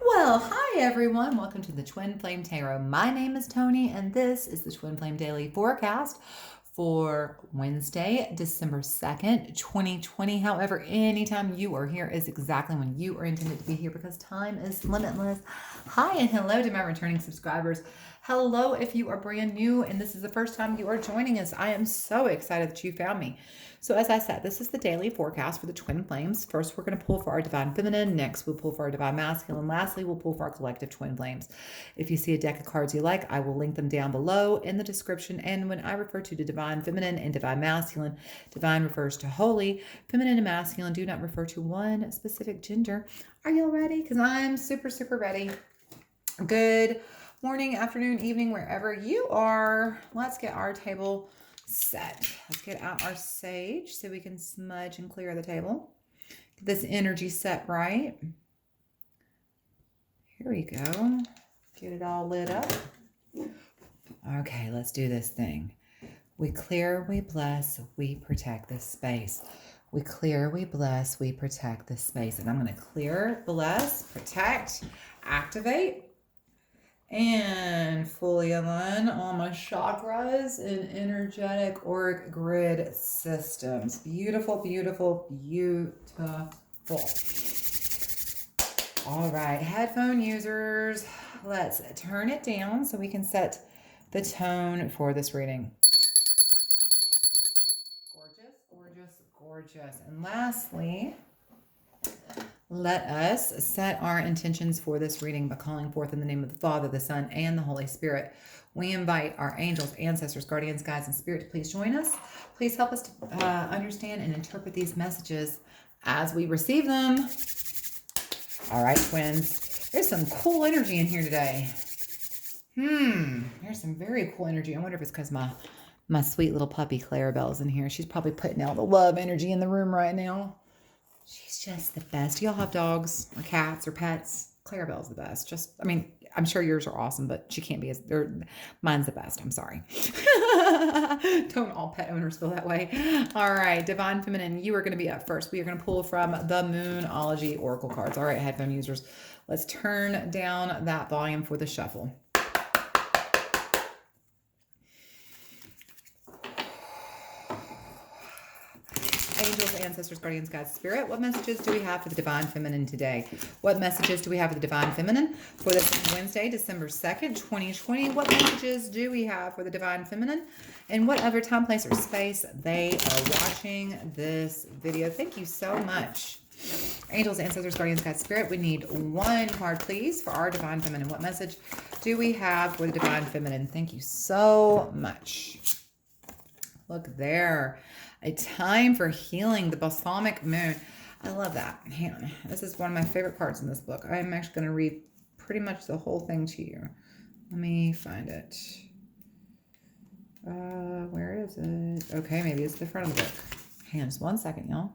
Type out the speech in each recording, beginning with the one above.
Well, hi everyone. Welcome to the Twin Flame Tarot. My name is Tony, and this is the Twin Flame Daily Forecast for Wednesday, December 2nd, 2020. However, anytime you are here is exactly when you are intended to be here because time is limitless. Hi, and hello to my returning subscribers. Hello if you are brand new and this is the first time you are joining us. I am so excited that you found me. So as I said, this is the daily forecast for the twin flames. First, we're going to pull for our divine feminine. Next, we'll pull for our divine masculine. Lastly, we'll pull for our collective twin flames. If you see a deck of cards you like, I will link them down below in the description. And when I refer to the divine feminine and divine masculine, divine refers to holy. Feminine and masculine do not refer to one specific gender. Are y'all ready? Because I'm super, super ready. Good morning, afternoon, evening, wherever you are. Let's get our table set. Let's get out our sage so we can smudge and clear the table. Get this energy set right. Here we go. Get it all lit up. Okay, let's do this thing. We clear, we bless, we protect this space. We clear, we bless, we protect this space. And I'm going to clear, bless, protect, activate, and fully align all my chakras and energetic auric grid systems. Beautiful, beautiful, beautiful. All right, headphone users, let's turn it down so we can set the tone for this reading. Gorgeous, gorgeous, gorgeous. And lastly, let us set our intentions for this reading by calling forth in the name of the Father, the Son, and the Holy Spirit. We invite our angels, ancestors, guardians, guides, and spirit to please join us. Please help us to understand and interpret these messages as we receive them. All right, twins. There's some cool energy in here today. There's some very cool energy. I wonder if it's because my sweet little puppy Clarabelle's in here. She's probably putting out the love energy in the room right now. She's just the best. Do y'all have dogs or cats or pets? Clarabelle's the best. I'm sure yours are awesome, but she can't be as, mine's the best. I'm sorry. Don't all pet owners feel that way. All right, Divine Feminine, you are going to be up first. We are going to pull from the Moonology Oracle cards. All right, headphone users, let's turn down that volume for the shuffle. Angels, ancestors, guardians, guides, spirit. What messages do we have for the divine feminine today? What messages do we have for the divine feminine for this Wednesday, December 2nd, 2020? What messages do we have for the divine feminine? And whatever time, place, or space they are watching this video. Thank you so much. Angels, ancestors, guardians, guides, spirit. We need one card, please, for our divine feminine. What message do we have for the divine feminine? Thank you so much. Look there. A time for healing, the balsamic moon. I love that. Hang on. This is one of my favorite cards in this book. I'm actually going to read pretty much the whole thing to you. Let me find it. Where is it? Okay, maybe it's the front of the book. Hang on just one second, y'all.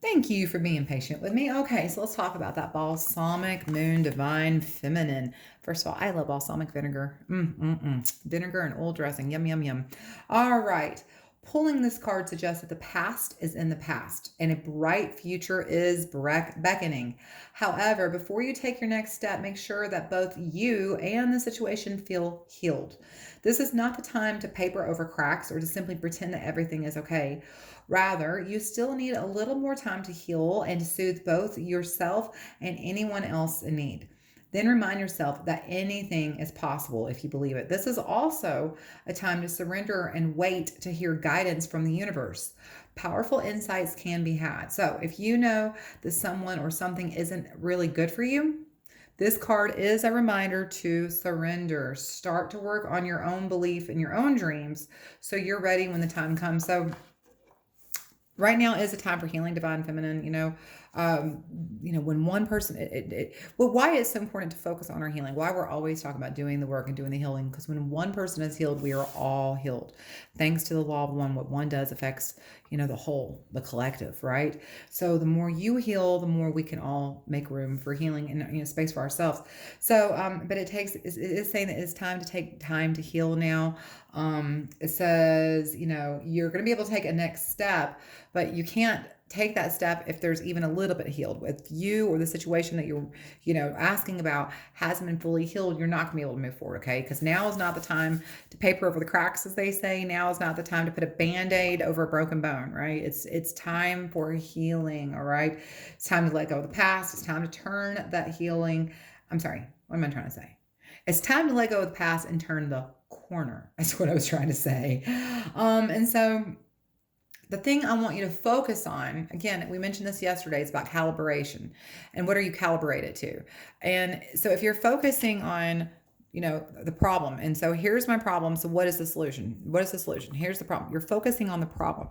Thank you for being patient with me. Okay, so let's talk about that balsamic moon, divine feminine. First of all, I love balsamic vinegar. Vinegar and oil dressing. Yum, yum, yum. All right. Pulling this card suggests that the past is in the past and a bright future is beckoning. However, before you take your next step, make sure that both you and the situation feel healed. This is not the time to paper over cracks or to simply pretend that everything is okay. Rather, you still need a little more time to heal and to soothe both yourself and anyone else in need. Then remind yourself that anything is possible if you believe it. This is also a time to surrender and wait to hear guidance from the universe. Powerful insights can be had. So if you know that someone or something isn't really good for you, this card is a reminder to surrender. Start to work on your own belief and your own dreams so you're ready when the time comes. So right now is a time for healing, divine feminine. When one person, why it's so important to focus on our healing, why we're always talking about doing the work and doing the healing, because when one person is healed, we are all healed. Thanks to the law of one, what one does affects, the whole, the collective, right? So the more you heal, the more we can all make room for healing and, space for ourselves. So, but it is saying that it's time to take time to heal now. It says, you're going to be able to take a next step, but you can't take that step if there's even a little bit healed. If you or the situation that you're, asking about hasn't been fully healed, you're not going to be able to move forward, okay? Because now is not the time to paper over the cracks, as they say. Now is not the time to put a Band-Aid over a broken bone, right? It's time for healing, all right? It's time to let go of the past. It's time to turn that healing. I'm sorry, what am I trying to say? It's time to let go of the past and turn the corner. That's what I was trying to say. And so the thing I want you to focus on, again, we mentioned this yesterday, it's about calibration. And what are you calibrated to? And so if you're focusing on, the problem, and so here's my problem, so what is the solution? What is the solution? Here's the problem. You're focusing on the problem.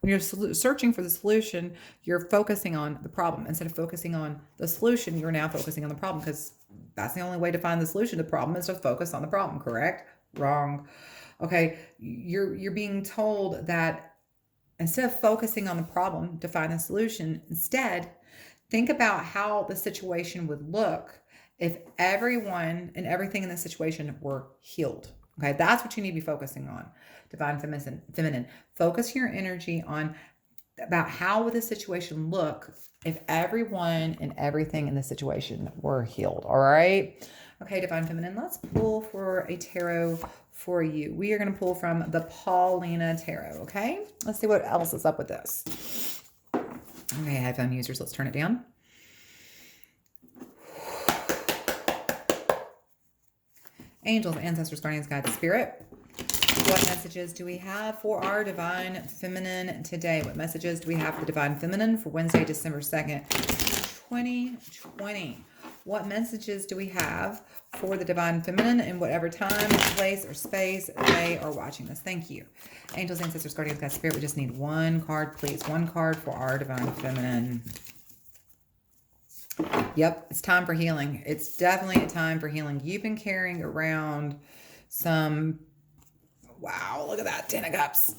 When you're searching for the solution, you're focusing on the problem. Instead of focusing on the solution, you're now focusing on the problem, because that's the only way to find the solution to the problem, is to focus on the problem, correct? Wrong. Okay, you're being told that instead of focusing on the problem to find the solution, instead, think about how the situation would look if everyone and everything in the situation were healed. Okay, that's what you need to be focusing on. Divine feminine. Focus your energy on about how would the situation look if everyone and everything in the situation were healed. All right. Okay, Divine Feminine, let's pull for a tarot for you. We are going to pull from the Paulina Tarot, okay? Let's see what else is up with this. Okay, headphone users, let's turn it down. Angels, ancestors, guardians, guides, spirit. What messages do we have for our Divine Feminine today? What messages do we have for the Divine Feminine for Wednesday, December 2nd, 2020? What messages do we have for the Divine Feminine in whatever time, place, or space they are watching this? Thank you. Angels, ancestors, guardians, guides, spirit. We just need one card, please. One card for our Divine Feminine. Yep, it's time for healing. It's definitely a time for healing. You've been carrying around some... Wow, look at that, 10 of Cups.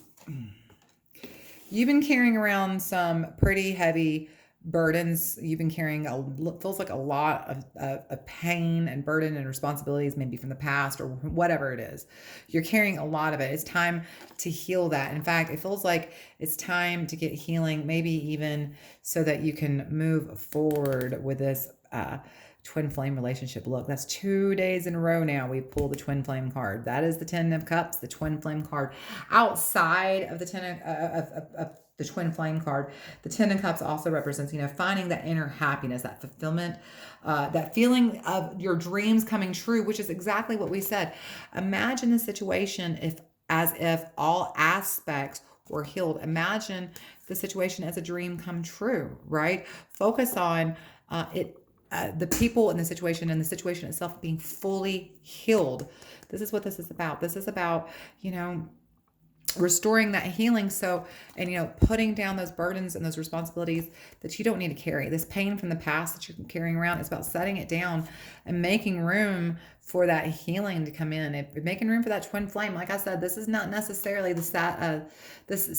You've been carrying around some pretty heavy burdens. You've been carrying, feels like a lot of pain and burden and responsibilities, maybe from the past or whatever it is. You're carrying a lot of it. It's time to heal that. In fact, it feels like it's time to get healing, maybe even so that you can move forward with this twin flame relationship. Look, that's 2 days in a row now we've pulled the twin flame card. That is the 10 of Cups, the twin flame card. Outside of the 10 of the twin flame card, the 10 of Cups also represents, finding that inner happiness, that fulfillment, that feeling of your dreams coming true, which is exactly what we said. Imagine the situation as if all aspects were healed. Imagine the situation as a dream come true, right? Focus on the people in the situation and the situation itself being fully healed. This is what this is about. This is about, restoring that healing. So, and, putting down those burdens and those responsibilities that you don't need to carry. This pain from the past that you're carrying around, it's about setting it down and making room for that healing to come in. If you're making room for that twin flame, like I said, this is not necessarily this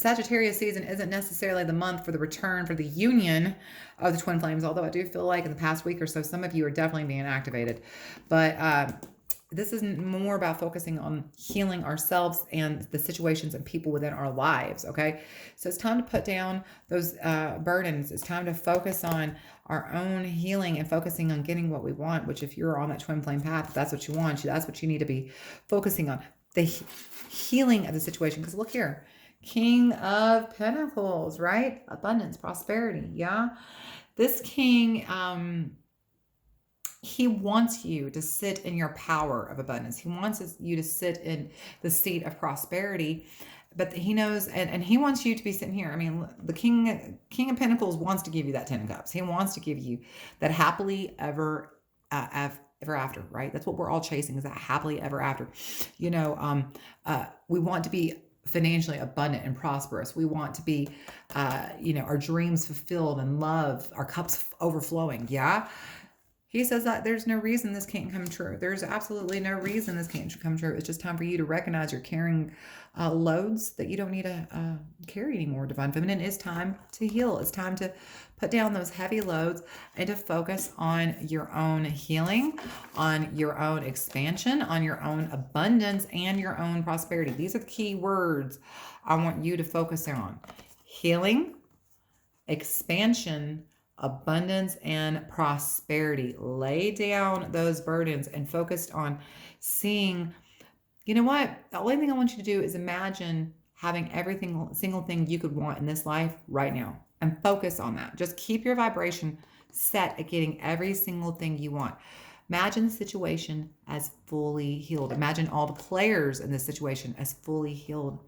Sagittarius season isn't necessarily the month for the return, for the union of the twin flames. Although I do feel like in the past week or so, some of you are definitely being activated, but, this is more about focusing on healing ourselves and the situations and people within our lives, okay? So it's time to put down those burdens. It's time to focus on our own healing and focusing on getting what we want, which if you're on that twin flame path, if that's what you want, that's what you need to be focusing on. The healing of the situation. Because look here, King of Pentacles, right? Abundance, prosperity, yeah? This king... he wants you to sit in your power of abundance. He wants you to sit in the seat of prosperity, but he knows, and he wants you to be sitting here. I mean, the King of Pentacles wants to give you that 10 of Cups. He wants to give you that happily ever after, right? That's what we're all chasing, is that happily ever after. We want to be financially abundant and prosperous. We want to be, our dreams fulfilled and love, our cups overflowing. Yeah. He says that there's no reason this can't come true. There's absolutely no reason this can't come true. It's just time for you to recognize you're carrying loads that you don't need to carry anymore. Divine Feminine, it's time to heal. It's time to put down those heavy loads and to focus on your own healing, on your own expansion, on your own abundance, and your own prosperity. These are the key words I want you to focus on. Healing, expansion, abundance, and prosperity. Lay down those burdens and focus on seeing, you know what? The only thing I want you to do is imagine having single thing you could want in this life right now and focus on that. Just keep your vibration set at getting every single thing you want. Imagine the situation as fully healed. Imagine all the players in this situation as fully healed,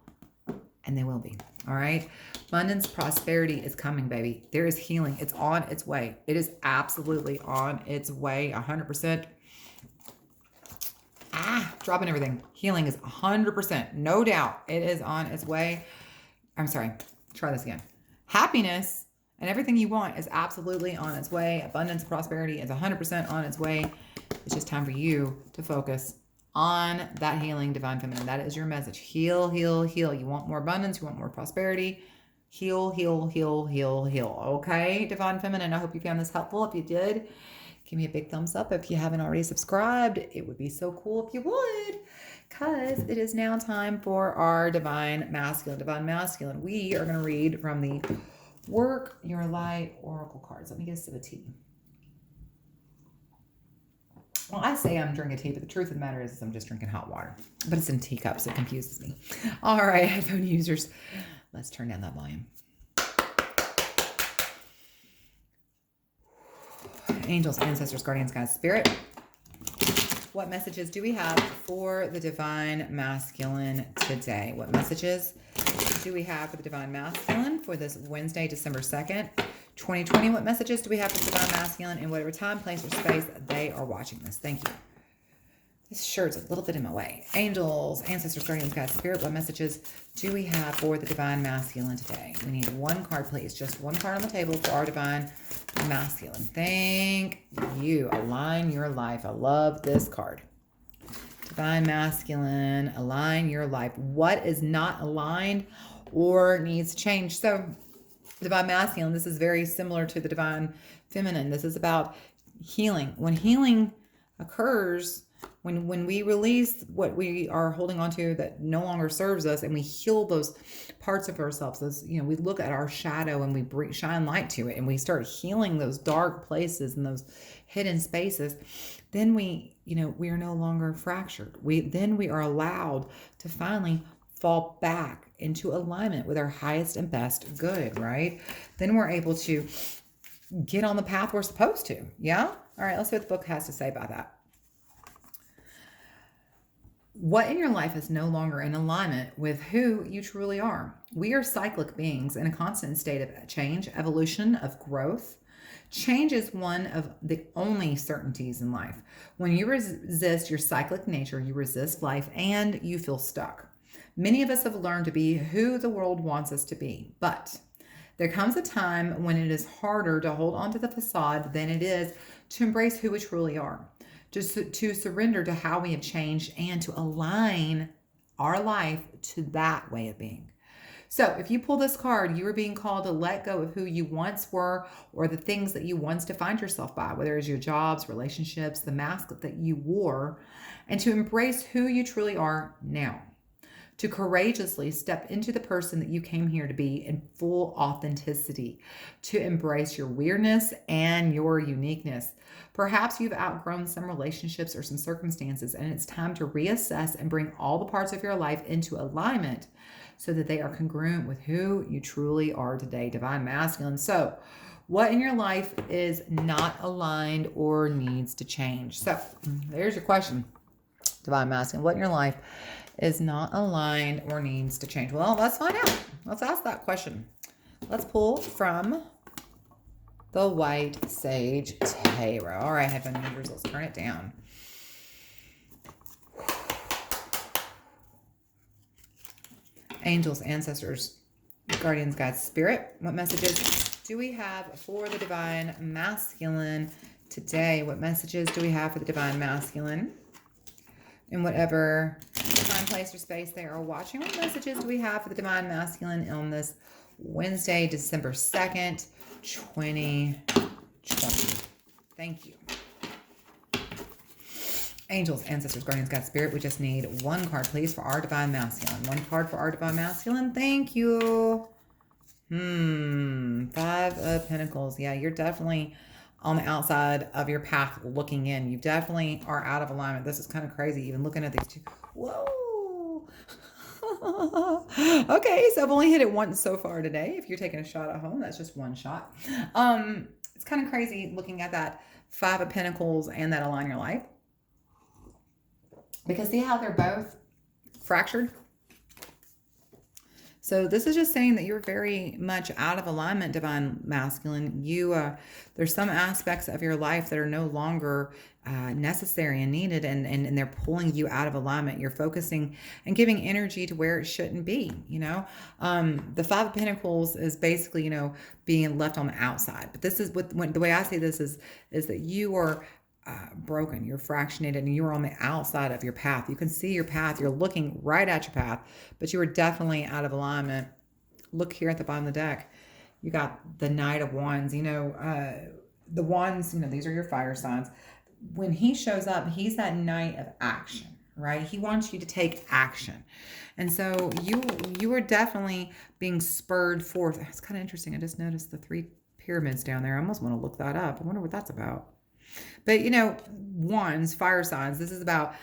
and they will be. All right. Abundance, prosperity is coming, baby. There is healing. It's on its way. It is absolutely on its way. 100%. Dropping everything. Healing is 100%. No doubt. It is on its way. I'm sorry. Try this again. Happiness and everything you want is absolutely on its way. Abundance, prosperity is 100% on its way. It's just time for you to focus on that healing, divine feminine. That is your message. Heal, heal, heal. You want more abundance. You want more prosperity. Heal, heal, heal, heal, heal. Okay, divine feminine. I hope you found this helpful. If you did, give me a big thumbs up. If you haven't already subscribed, it would be so cool if you would, because it is now time for our divine masculine. Divine masculine. We are going to read from the Work Your Light Oracle cards. Let me get a sip of tea. Well, I say I'm drinking tea, but the truth of the matter is I'm just drinking hot water. But it's in teacups. It confuses me. All right, headphone users, let's turn down that volume. Angels, ancestors, guardians, guides, spirit. What messages do we have for the divine masculine today? What messages do we have for the divine masculine for this Wednesday, December 2nd, 2020? What messages do we have for the divine masculine in whatever time, place, or space they are watching this? Thank you. This shirt's a little bit in my way. Angels, ancestors, guardians, guides, spirit. What messages do we have for the divine masculine today? We need one card, please. Just one card on the table for our divine masculine. Thank you. Align your life. I love this card. Divine masculine, align your life. What is not aligned or needs to change? So divine masculine, this is very similar to the divine feminine. This is about healing. When healing occurs, when we release what we are holding on to that no longer serves us, and we heal those parts of ourselves, those, we look at our shadow and we shine light to it, and we start healing those dark places and those hidden spaces, then we are no longer fractured. Then we are allowed to finally fall back into alignment with our highest and best good, right? Then we're able to get on the path we're supposed to. Yeah? All right, let's see what the book has to say about that. What in your life is no longer in alignment with who you truly are? We are cyclic beings in a constant state of change, evolution, of growth. Change is one of the only certainties in life. When you resist your cyclic nature, you resist life and you feel stuck. Many of us have learned to be who the world wants us to be, but there comes a time when it is harder to hold on to the facade than it is to embrace who we truly are. Just to surrender to how we have changed and to align our life to that way of being. So if you pull this card, you are being called to let go of who you once were or the things that you once defined yourself by, whether it's your jobs, relationships, the mask that you wore, and to embrace who you truly are now. To courageously step into the person that you came here to be in full authenticity, to embrace your weirdness and your uniqueness. Perhaps you've outgrown some relationships or some circumstances, and it's time to reassess and bring all the parts of your life into alignment so that they are congruent with who you truly are today, divine masculine. So what in your life is not aligned or needs to change? So there's your question, divine masculine. What in your life is not aligned or needs to change? Well, let's find out. Let's ask that question. Let's pull from the White Sage Tarot. All right, headphone users, let's turn it down. Angels, ancestors, guardians, guides, spirit. What messages do we have for the divine masculine today? What messages do we have for the divine masculine in whatever time, place, or space they are watching? What messages do we have for the divine masculine on this Wednesday, December 2nd, 2020? Thank you. Angels, ancestors, guardians, guides, spirit. We just need one card, please, for our divine masculine. One card for our divine masculine. Thank you. Five of Pentacles. Yeah, you're definitely on the outside of your path looking in. You definitely are out of alignment. This is kind of crazy, even looking at these two. Whoa. Okay, so I've only hit it once so far today. If you're taking a shot at home, that's just one shot. It's kind of crazy looking at that Five of Pentacles and that align your life. Because see how they're both fractured? So this is just saying that you're very much out of alignment, Divine Masculine. There's some aspects of your life that are no longer necessary and needed, and they're pulling you out of alignment. You're focusing and giving energy to where it shouldn't be. The Five of Pentacles is basically, being left on the outside. But this is the way I see this is that you are broken, you're fractionated, and you're on the outside of your path. You can see your path, you're looking right at your path, but you are definitely out of alignment. Look here at the bottom of the deck. You got the Knight of Wands. The wands, these are your fire signs. When he shows up, he's that knight of action, right? He wants you to take action. And so you are definitely being spurred forth. It's kind of interesting. I just noticed the 3 pyramids down there. I almost want to look that up. I wonder what that's about. But, wands, fire signs, this is about,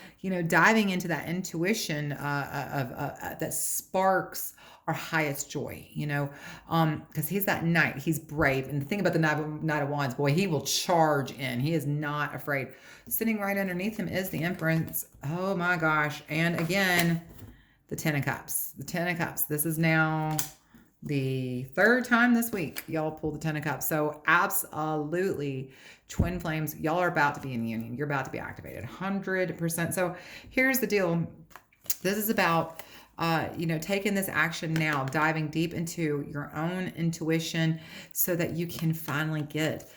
diving into that intuition that sparks our highest joy, because he's that knight, he's brave. And the thing about the Knight of Wands, boy, he will charge in. He is not afraid. Sitting right underneath him is the Empress. Oh my gosh. And again, the Ten of Cups. The Ten of Cups. This is now the 3rd time this week y'all pulled the Ten of Cups. So absolutely, twin flames, y'all are about to be in union. You're about to be activated 100%. So here's the deal. This is about taking this action now, diving deep into your own intuition so that you can finally get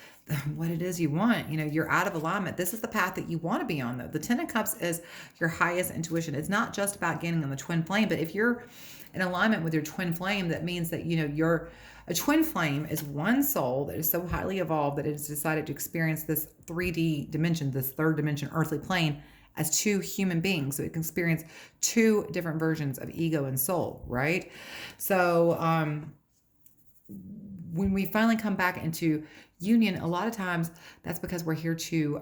what it is you want. You're out of alignment. This is the path that you want to be on, though. The Ten of Cups is your highest intuition. It's not just about getting on the twin flame, but if you're in alignment with your twin flame, that means that, a twin flame is one soul that is so highly evolved that it has decided to experience this 3D dimension, this 3rd dimension earthly plane, as 2 human beings. So it can experience 2 different versions of ego and soul, right? So when we finally come back into union, a lot of times that's because we're here to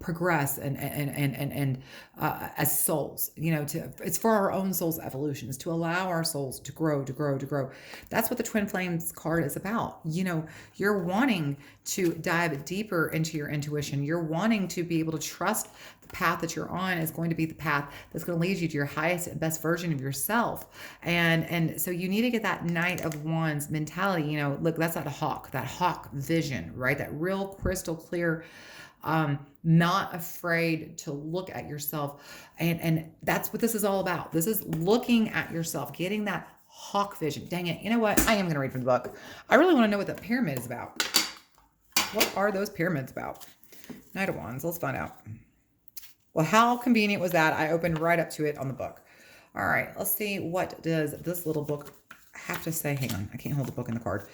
progress and as souls, it's for our own soul's evolution, is to allow our souls to grow. That's what the twin flames card is about. You're wanting to dive deeper into your intuition. You're wanting to be able to trust the path that you're on is going to be the path that's going to lead you to your highest and best version of yourself. And so you need to get that Knight of Wands mentality. Look, that's that hawk vision, right? That real crystal clear, not afraid to look at yourself. And that's what this is all about. This is looking at yourself, getting that hawk vision. Dang it. You know what? I am going to read from the book. I really want to know what that pyramid is about. What are those pyramids about? Knight of Wands. Let's find out. Well, how convenient was that? I opened right up to it on the book. All right. Let's see. What does this little book have to say? Hang on. I can't hold the book in the card.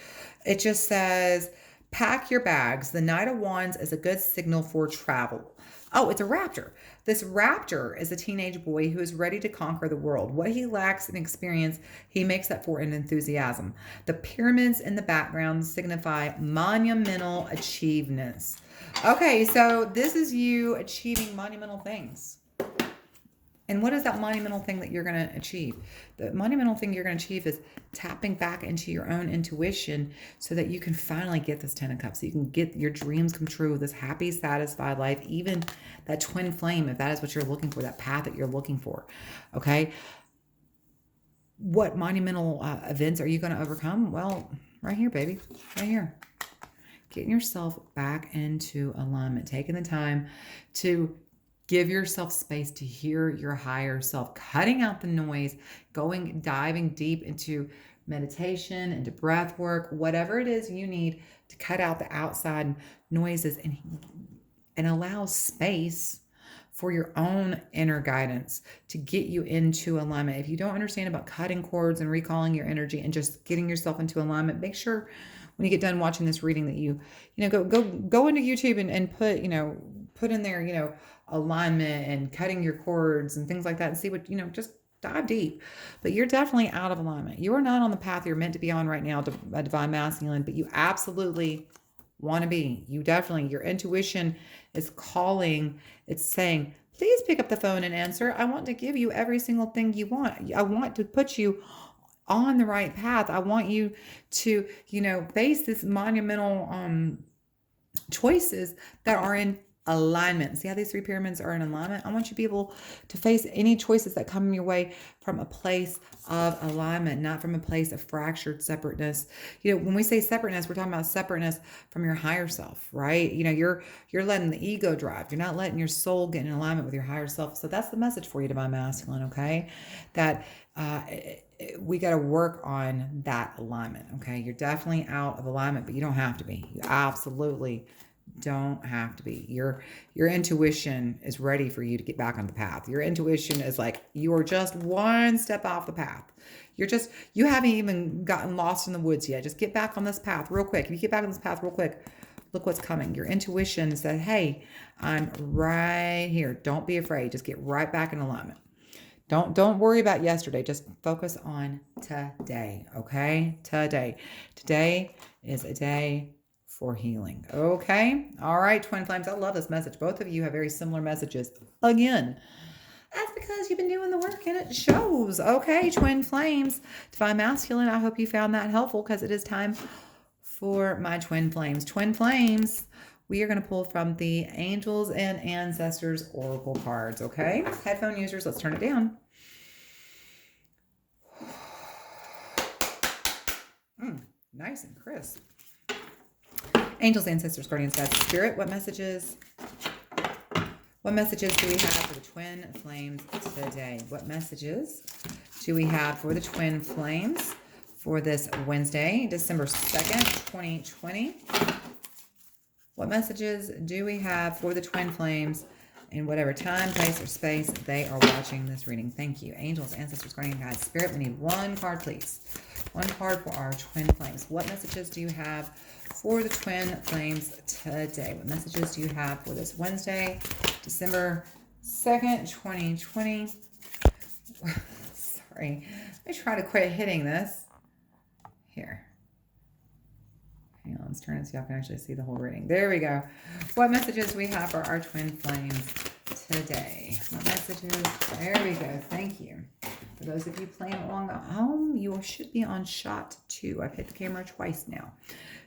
It just says, pack your bags. The Knight of Wands is a good signal for travel. Oh, it's a raptor. This raptor is a teenage boy who is ready to conquer the world. What he lacks in experience, he makes up for in enthusiasm. The pyramids in the background signify monumental achievements. Okay, so this is you achieving monumental things. And what is that monumental thing that you're going to achieve? The monumental thing you're going to achieve is tapping back into your own intuition so that you can finally get this Ten of Cups. So you can get your dreams come true, this happy, satisfied life, even that twin flame, if that is what you're looking for, that path that you're looking for. Okay? What monumental events are you going to overcome? Well, right here, baby. Right here. Getting yourself back into alignment. Taking the time to give yourself space to hear your higher self, cutting out the noise, diving deep into meditation, into breath work, whatever it is you need to cut out the outside noises and allow space for your own inner guidance to get you into alignment. If you don't understand about cutting cords and recalling your energy and just getting yourself into alignment, make sure when you get done watching this reading that you go into YouTube and put in there, alignment and cutting your cords and things like that, and see what, just dive deep. But you're definitely out of alignment. You are not on the path you're meant to be on right now, a divine masculine, but you absolutely want to be. You definitely, your intuition is calling. It's saying, please pick up the phone and answer. I want to give you every single thing you want. I want to put you on the right path. I want you to, face this monumental choices that are in alignment. See how these three pyramids are in alignment? I want you to be able to face any choices that come your way from a place of alignment, not from a place of fractured separateness. When we say separateness, we're talking about separateness from your higher self, right? You're letting the ego drive. You're not letting your soul get in alignment with your higher self. So that's the message for you, divine masculine, okay? That we got to work on that alignment, okay? You're definitely out of alignment, but you don't have to be. You absolutely don't have to be. Your intuition is ready for you to get back on the path. Your intuition is like, you are just one step off the path. You haven't even gotten lost in the woods yet. Just get back on this path real quick. If you get back on this path real quick, look what's coming. Your intuition said, hey, I'm right here. Don't be afraid. Just get right back in alignment. Don't worry about yesterday. Just focus on today, okay? Today. Today is a day for healing, okay? All right, twin flames, I love this message. Both of you have very similar messages. Again, that's because you've been doing the work and it shows, okay? Twin flames, divine masculine, I hope you found that helpful because it is time for my twin flames. Twin flames, we are going to pull from the Angels and Ancestors Oracle cards, okay? Headphone users, let's turn it down. Nice and crisp. Angels, Ancestors, Guardians, Guides, Spirit, what messages do we have for the twin flames today? What messages do we have for the twin flames for this Wednesday, December 2nd, 2020? What messages do we have for the twin flames in whatever time, place, or space they are watching this reading? Thank you. Angels, Ancestors, Guardian, Guides, Spirit, we need one card, please. One card for our twin flames. What messages do you have for the twin flames today? What messages do you have for this Wednesday, December 2nd, 2020? Sorry. Let me try to quit hitting this. Here. Hang on, let's turn it so y'all can actually see the whole reading. There we go. What messages do we have for our twin flames today? What messages? There we go. Thank you. For those of you playing along at home, you should be on shot 2. I've hit the camera twice now.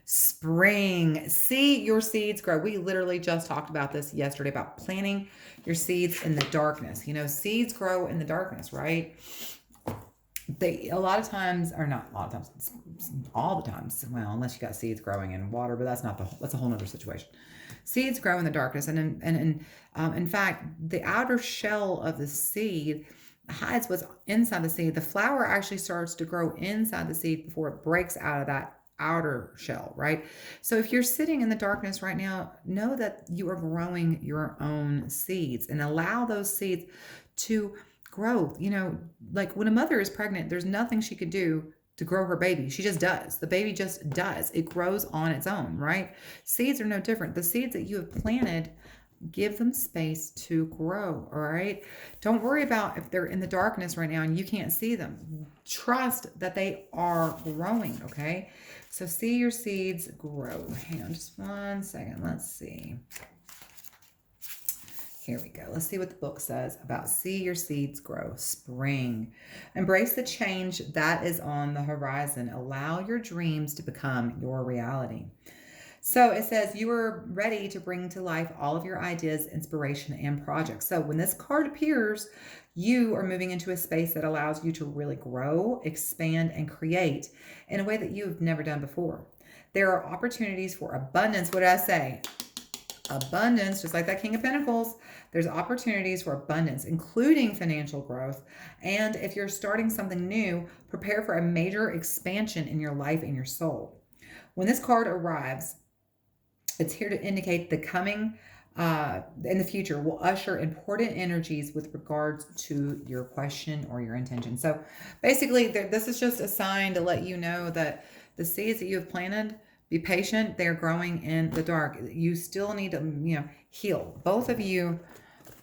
Spring. See your seeds grow. We literally just talked about this yesterday, about planting your seeds in the darkness. Seeds grow in the darkness, right? All the times, all the times. Well, unless you got seeds growing in water, but that's a whole nother situation. Seeds grow in the darkness. And in fact, the outer shell of the seed hides what's inside the seed. The flower actually starts to grow inside the seed before it breaks out of that outer shell, right? So if you're sitting in the darkness right now, know that you are growing your own seeds and allow those seeds to grow. Like when a mother is pregnant, there's nothing she could do to grow her baby. She just does. The baby just does. It grows on its own, right? Seeds are no different. The seeds that you have planted, give them space to grow, all right? Don't worry about if they're in the darkness right now and you can't see them. Trust that they are growing, okay? So see your seeds grow. Hang on just one second. Let's see. Here we go. Let's see what the book says about see your seeds grow. Spring. Embrace the change that is on the horizon. Allow your dreams to become your reality. So it says you are ready to bring to life all of your ideas, inspiration, and projects. So when this card appears, you are moving into a space that allows you to really grow, expand, and create in a way that you've never done before. There are opportunities for abundance. What did I say? Abundance, just like that King of Pentacles. There's opportunities for abundance, including financial growth. And if you're starting something new, prepare for a major expansion in your life and your soul. When this card arrives, it's here to indicate the coming in the future will usher important energies with regards to your question or your intention. So basically, this is just a sign to let you know that the seeds that you have planted, be patient. They're growing in the dark. You still need to, heal. Both of you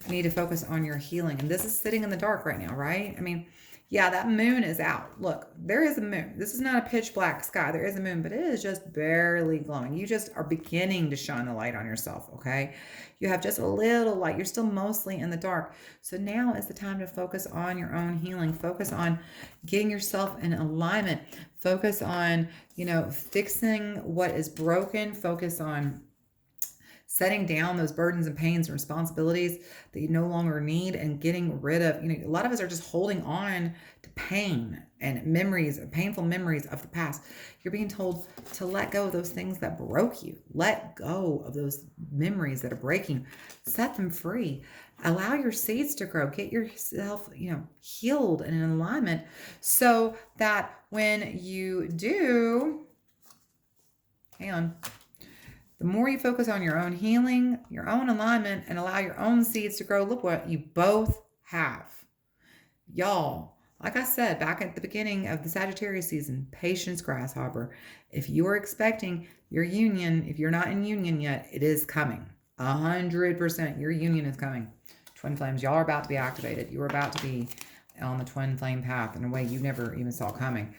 You need to focus on your healing. And this is sitting in the dark right now, right? I mean, yeah, that moon is out. Look, there is a moon. This is not a pitch black sky. There is a moon, but it is just barely glowing. You just are beginning to shine the light on yourself, okay? You have just a little light. You're still mostly in the dark. So now is the time to focus on your own healing. Focus on getting yourself in alignment. Focus on, fixing what is broken. Focus on setting down those burdens and pains and responsibilities that you no longer need and getting rid of, a lot of us are just holding on to pain and memories, painful memories of the past. You're being told to let go of those things that broke you. Let go of those memories that are breaking. Set them free. Allow your seeds to grow. Get yourself, healed and in alignment so that when you do, the more you focus on your own healing, your own alignment, and allow your own seeds to grow, look what you both have. Y'all, like I said back at the beginning of the Sagittarius season, patience, grasshopper. If you are expecting your union, if you're not in union yet, it is coming. 100%, your union is coming. Twin flames, y'all are about to be activated. You are about to be on the twin flame path in a way you never even saw coming,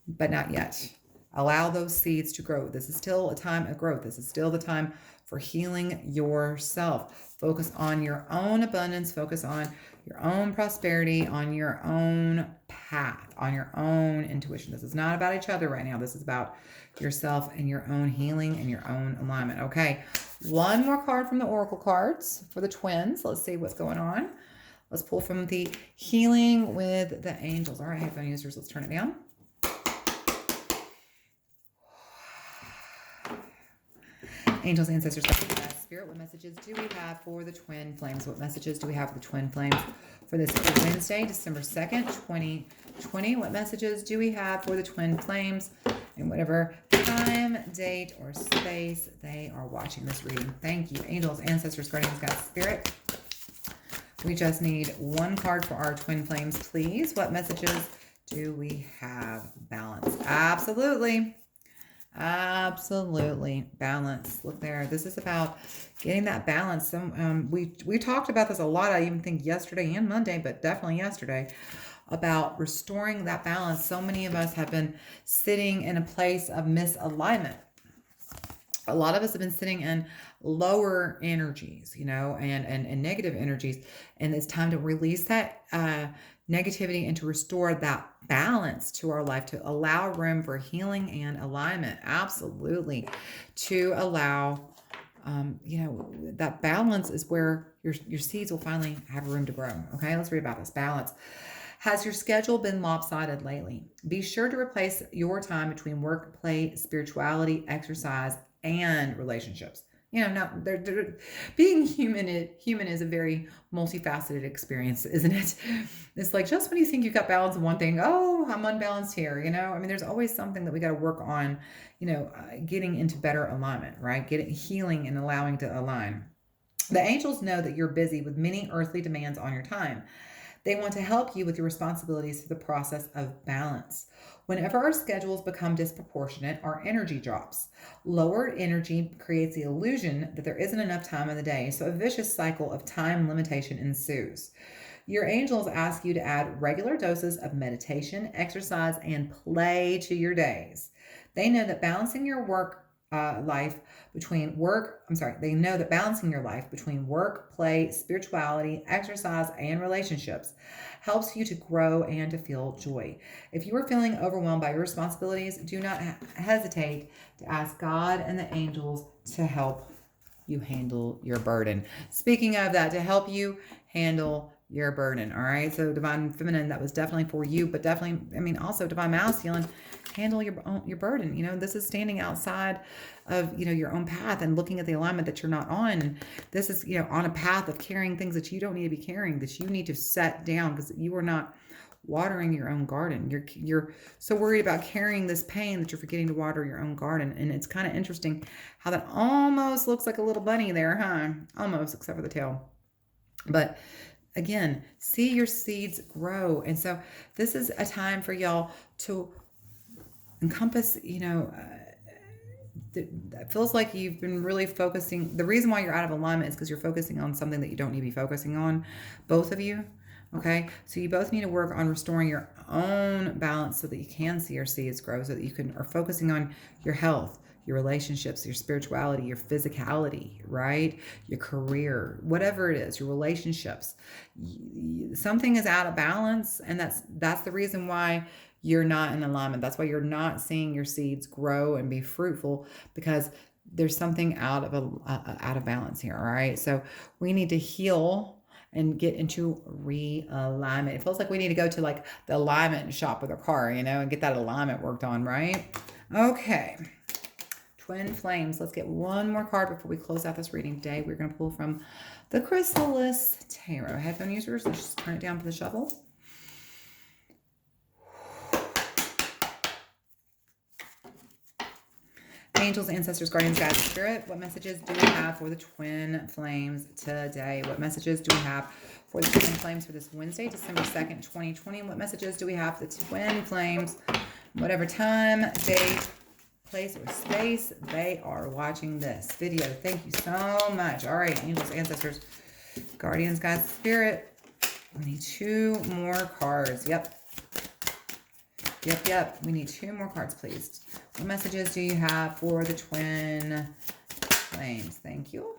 but not yet. Allow those seeds to grow. This is still a time of growth. This is still the time for healing yourself. Focus on your own abundance. Focus on your own prosperity, on your own path, on your own intuition. This is not about each other right now. This is about yourself and your own healing and your own alignment. Okay, one more card from the Oracle cards for the twins. Let's see what's going on. Let's pull from the Healing with the Angels. All right, headphone users, let's turn it down. Angels, ancestors, spirit, what messages do we have for the twin flames? What messages do we have for the twin flames for this Wednesday, December 2nd, 2020? What messages do we have for the twin flames in whatever time, date, or space they are watching this reading? Thank you, angels, ancestors, guardians, God, spirit. We just need one card for our twin flames, please. What messages do we have? Balance. Absolutely. Absolutely. Balance. Look there. This is about getting that balance. We talked about this a lot. I even think yesterday and Monday, but definitely yesterday, about restoring that balance. So many of us have been sitting in a place of misalignment. A lot of us have been sitting in lower energies, and negative energies. And it's time to release that negativity and to restore that balance to our life, to allow room for healing and alignment. Absolutely. To allow, that balance is where your seeds will finally have room to grow. Okay, let's read about this balance. Has your schedule been lopsided lately? Be sure to replace your time between work, play, spirituality, exercise, and relationships. Being human is a very multifaceted experience, isn't it? It's like just when you think you've got balance in one thing, oh, I'm unbalanced here, there's always something that we got to work on, getting into better alignment, right? Getting healing and allowing to align. The angels know that you're busy with many earthly demands on your time. They want to help you with your responsibilities through the process of balance. Whenever our schedules become disproportionate, our energy drops. Lowered energy creates the illusion that there isn't enough time in the day, so a vicious cycle of time limitation ensues. Your angels ask you to add regular doses of meditation, exercise, and play to your days. They know that balancing your life between work, play, spirituality, exercise, and relationships helps you to grow and to feel joy. If you are feeling overwhelmed by your responsibilities, do not hesitate to ask God and the angels to help you handle your burden. Speaking of that, to help you handle your burden. All right. So divine feminine, that was definitely for you, but definitely, also divine masculine, handle your burden. This is standing outside of, your own path and looking at the alignment that you're not on. And this is, on a path of carrying things that you don't need to be carrying, that you need to set down because you are not watering your own garden. You're so worried about carrying this pain that you're forgetting to water your own garden. And it's kind of interesting how that almost looks like a little bunny there, huh? Almost, except for the tail. But again, see your seeds grow. And so this is a time for y'all to encompass, it feels like you've been really focusing. The reason why you're out of alignment is because you're focusing on something that you don't need to be focusing on, both of you. Okay, so you both need to work on restoring your own balance so that you can see your seeds grow, so that you are focusing on your health, your relationships, your spirituality, your physicality, right? Your career, whatever it is, your relationships. Something is out of balance, and that's the reason why you're not in alignment. That's why you're not seeing your seeds grow and be fruitful, because there's something out of balance here. All right, so we need to heal and get into realignment. It feels like we need to go to like the alignment shop with our car, and get that alignment worked on, right? Okay. Twin Flames. Let's get one more card before we close out this reading today. We're going to pull from the Chrysalis Tarot. Headphone users, let's just turn it down for the shuffle. Angels, ancestors, guardians, guides, spirit, what messages do we have for the Twin Flames today? What messages do we have for the Twin Flames for this Wednesday, December 2nd, 2020? What messages do we have for the Twin Flames, whatever time, date, place, or space they are watching this video? Thank you so much. All right, angels, ancestors, guardians, guides, spirit. We need 2 more cards. Yep. We need 2 more cards, please. What messages do you have for the Twin Flames? Thank you.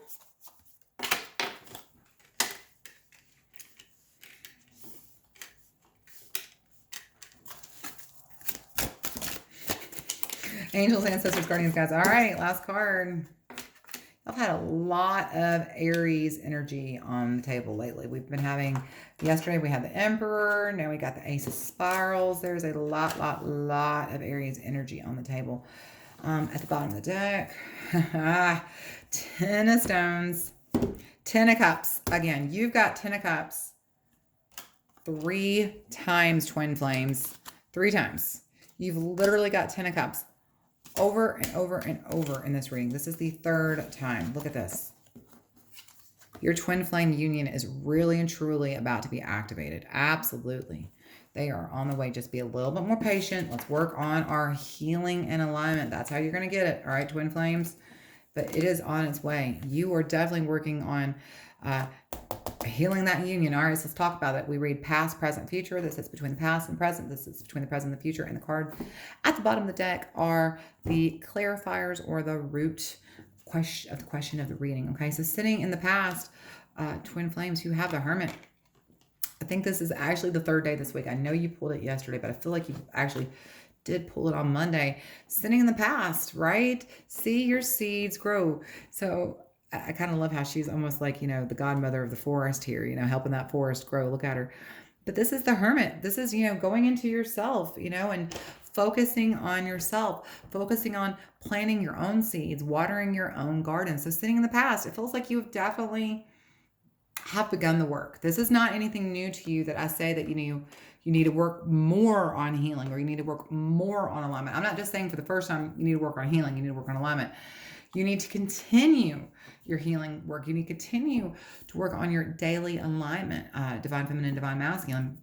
Angels, ancestors, guardians, guides. All right, last card. I've had a lot of Aries energy on the table lately. We've been having, yesterday we had the Emperor, now we got the Ace of Spirals. There's a lot of Aries energy on the table. At the bottom of the deck, 10 of Stones, 10 of Cups. Again, you've got 10 of Cups 3 times, Twin Flames. 3 times. You've literally got 10 of Cups over and over and over in this reading. This is the 3rd time. Look at this. Your twin flame union is really and truly about to be activated. Absolutely. They are on the way. Just be a little bit more patient. Let's work on our healing and alignment. That's how you're going to get it. All right, twin flames. But it is on its way. You are definitely working on healing that union. All right, so let's talk about it. We read past, present, future. This is between the past and present. This is between the present and the future. And the card at the bottom of the deck are the clarifiers, or the root question of the reading. Okay, so sitting in the past, twin flames, you have the Hermit. I think this is actually the 3rd day this week. I know you pulled it yesterday, but I feel like you actually did pull it on Monday. Sitting in the past, right? See your seeds grow. So I kind of love how she's almost like, the godmother of the forest here, helping that forest grow. Look at her. But this is the Hermit. This is, going into yourself, and focusing on yourself, focusing on planting your own seeds, watering your own garden. So sitting in the past, it feels like you've definitely have begun the work. This is not anything new to you that I say that, you need to work more on healing, or you need to work more on alignment. I'm not just saying for the first time you need to work on healing, you need to work on alignment. You need to continue your healing work. You need to continue to work on your daily alignment, divine feminine, divine masculine.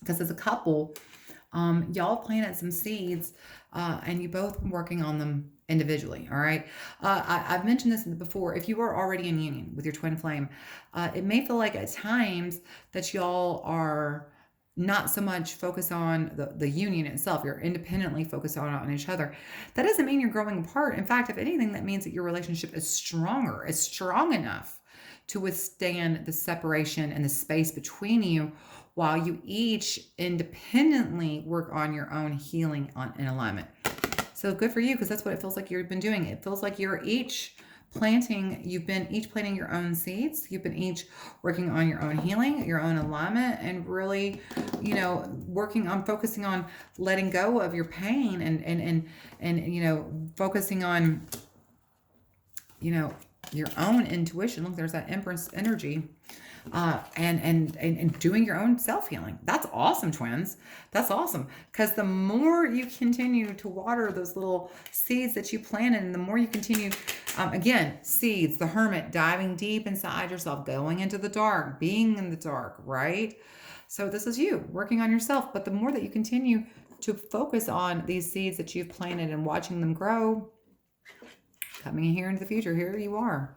Because as a couple, y'all planted some seeds, and you both been working on them individually. All right. I've mentioned this before. If you are already in union with your twin flame, it may feel like at times that y'all are not so much focused on the union itself. You're independently focused on each other. That doesn't mean you're growing apart. In fact, if anything, that means that your relationship is stronger, is strong enough to withstand the separation and the space between you, while you each independently work on your own healing and alignment. So good for you, because that's what it feels like you've been doing. It feels like you've been each planting your own seeds. You've been each working on your own healing, your own alignment, and really, focusing on letting go of your pain and focusing on, your own intuition. Look, there's that Empress energy. And doing your own self-healing. That's awesome, twins. That's awesome. Because the more you continue to water those little seeds that you planted, and the more you continue, again, seeds, the Hermit, diving deep inside yourself, going into the dark, being in the dark, right? So this is you working on yourself. But the more that you continue to focus on these seeds that you've planted and watching them grow, coming here into the future. Here you are.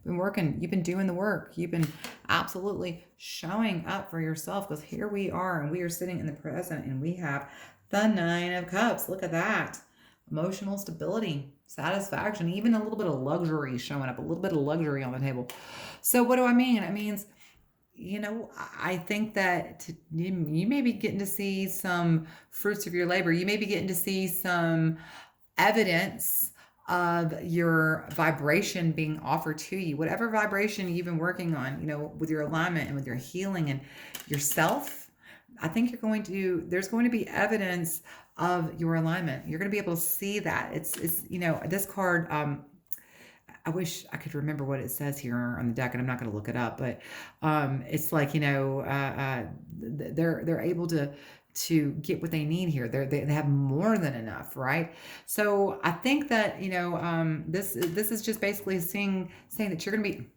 Been working, you've been doing the work. You've been absolutely showing up for yourself, because here we are and we are sitting in the present and we have the Nine of Cups. Look at that. Emotional stability, satisfaction, even a little bit of luxury showing up, a little bit of luxury on the table. So what do I mean? It means, I think that you may be getting to see some fruits of your labor. You may be getting to see some evidence of your vibration being offered to you, whatever vibration you've been working on, with your alignment and with your healing and yourself. I think there's going to be evidence of your alignment. You're going to be able to see that. It's this card, I wish I could remember what it says here on the deck, and I'm not going to look it up, but it's like, they're able to get what they need here. They have more than enough, right? So I think that, this is just basically saying that you're going to be,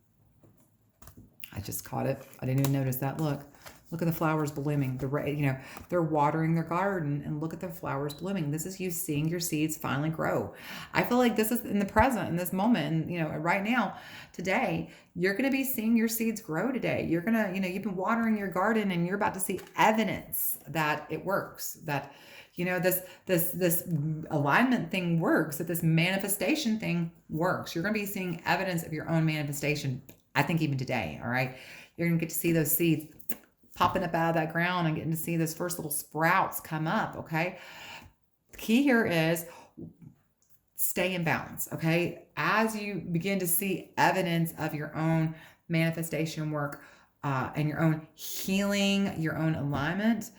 I just caught it. I didn't even notice that. Look at the flowers blooming. They're watering their garden, and look at the flowers blooming. This is you seeing your seeds finally grow. I feel like this is in the present, in this moment, and, right now, today, you're going to be seeing your seeds grow today. You're going to, you've been watering your garden, and you're about to see evidence that it works, that, this alignment thing works, that this manifestation thing works. You're going to be seeing evidence of your own manifestation, I think, even today, all right? You're going to get to see those seeds popping up out of that ground and getting to see those first little sprouts come up, okay? The key here is stay in balance, okay? As you begin to see evidence of your own manifestation work and your own healing, your own alignment,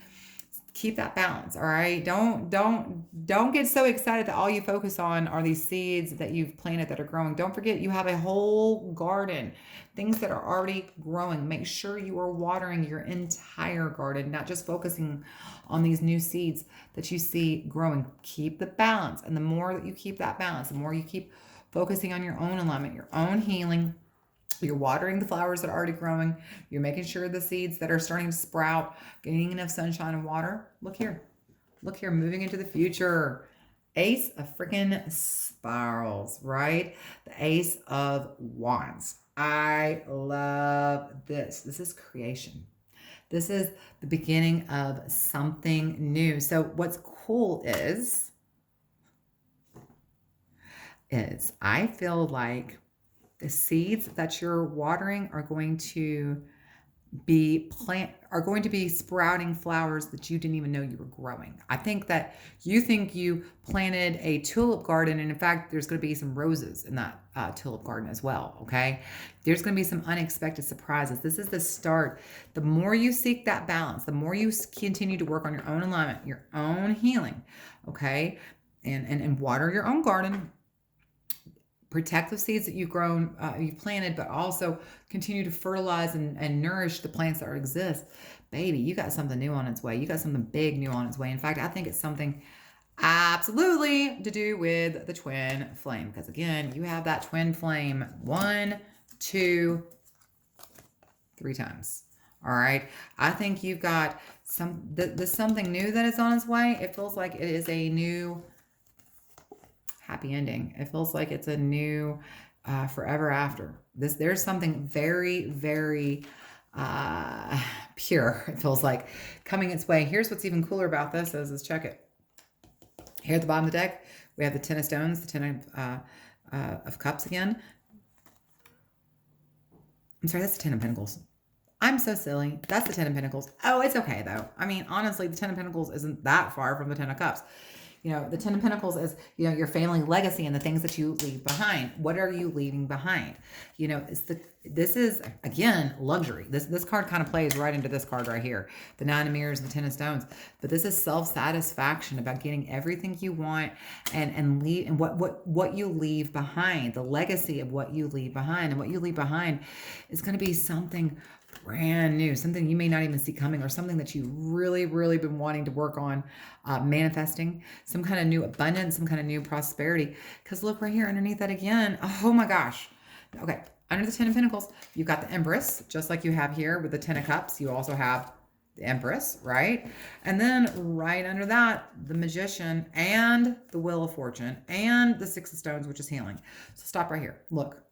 keep that balance, all right? Don't get so excited that all you focus on are these seeds that you've planted that are growing. Don't forget you have a whole garden, things that are already growing. Make sure you are watering your entire garden, not just focusing on these new seeds that you see growing. Keep the balance, and the more that you keep that balance, the more you keep focusing on your own alignment, your own healing. You're watering the flowers that are already growing. You're making sure the seeds that are starting to sprout, getting enough sunshine and water. Look here, moving into the future. Ace of freaking spirals, right? The Ace of Wands. I love this. This is creation. This is the beginning of something new. So what's cool is I feel like the seeds that you're watering are going to be sprouting flowers that you didn't even know you were growing. I think that you think you planted a tulip garden, and in fact, there's going to be some roses in that tulip garden as well, okay? There's going to be some unexpected surprises. This is the start. The more you seek that balance, the more you continue to work on your own alignment, your own healing, okay? And water your own garden. Protect the seeds that you've grown, you've planted, but also continue to fertilize and nourish the plants that exist. Baby, you got something new on its way. You got something big new on its way. In fact, I think it's something absolutely to do with the twin flame. Because again, you have that twin flame 1, 2, 3 times. All right. I think you've got there's something new that is on its way. It feels like it is a new happy ending. It feels like it's a new forever after. There's something very, very pure, it feels like, coming its way. Here's what's even cooler about this is check it. Here at the bottom of the deck, we have the Ten of Stones, the Ten of Cups again. I'm sorry, that's the Ten of Pentacles. I'm so silly. That's the Ten of Pentacles. Oh, it's okay though. I mean, honestly, the Ten of Pentacles isn't that far from the Ten of Cups. The Ten of Pentacles is, your family legacy and the things that you leave behind. What are you leaving behind? This is, again, luxury. This card kind of plays right into this card right here. The Nine of Mirrors and the Ten of Stones. But this is self-satisfaction, about getting everything you want and leave, and what you leave behind, the legacy of what you leave behind. And what you leave behind is going to be something brand new, something you may not even see coming, or something that you really, really been wanting to work on manifesting, some kind of new abundance, some kind of new prosperity. Because look right here underneath that again. Oh my gosh. Okay. Under the Ten of Pentacles, you've got the Empress, just like you have here with the Ten of Cups. You also have the Empress, right? And then right under that, the Magician and the Wheel of Fortune and the Six of Stones, which is healing. So stop right here. Look,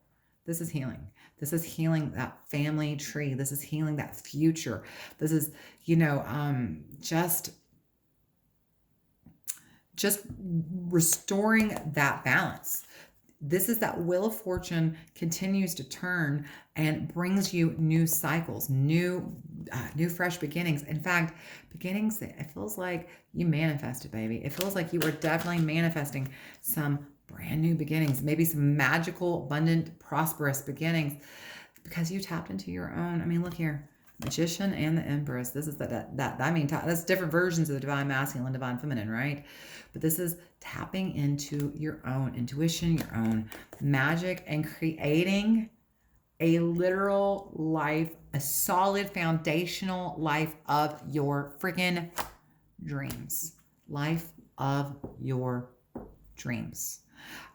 this is healing. This is healing that family tree. This is healing that future. This is, just restoring that balance. This is that Wheel of Fortune continues to turn and brings you new cycles, new fresh beginnings. In fact, beginnings, it feels like you manifested, baby. It feels like you are definitely manifesting some brand new beginnings, maybe some magical, abundant, prosperous beginnings because you tapped into your own. I mean, look here. Magician and the Empress. This is that's different versions of the divine masculine, divine feminine, right? But this is tapping into your own intuition, your own magic, and creating a literal life, a solid foundational life of your freaking dreams. Life of your dreams.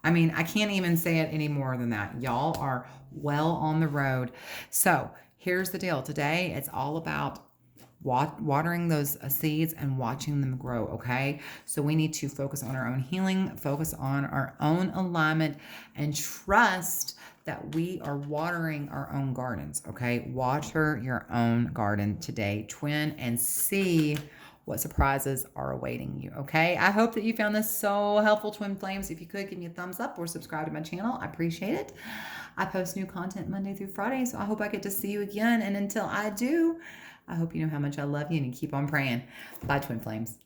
I mean, I can't even say it any more than that. Y'all are well on the road. So here's the deal. Today, it's all about watering those seeds and watching them grow, okay? So we need to focus on our own healing, focus on our own alignment, and trust that we are watering our own gardens, okay? Water your own garden today, twin, and see what surprises are awaiting you, okay? I hope that you found this so helpful, Twin Flames. If you could, give me a thumbs up or subscribe to my channel. I appreciate it. I post new content Monday through Friday, so I hope I get to see you again. And until I do, I hope you know how much I love you and you keep on praying. Bye, Twin Flames.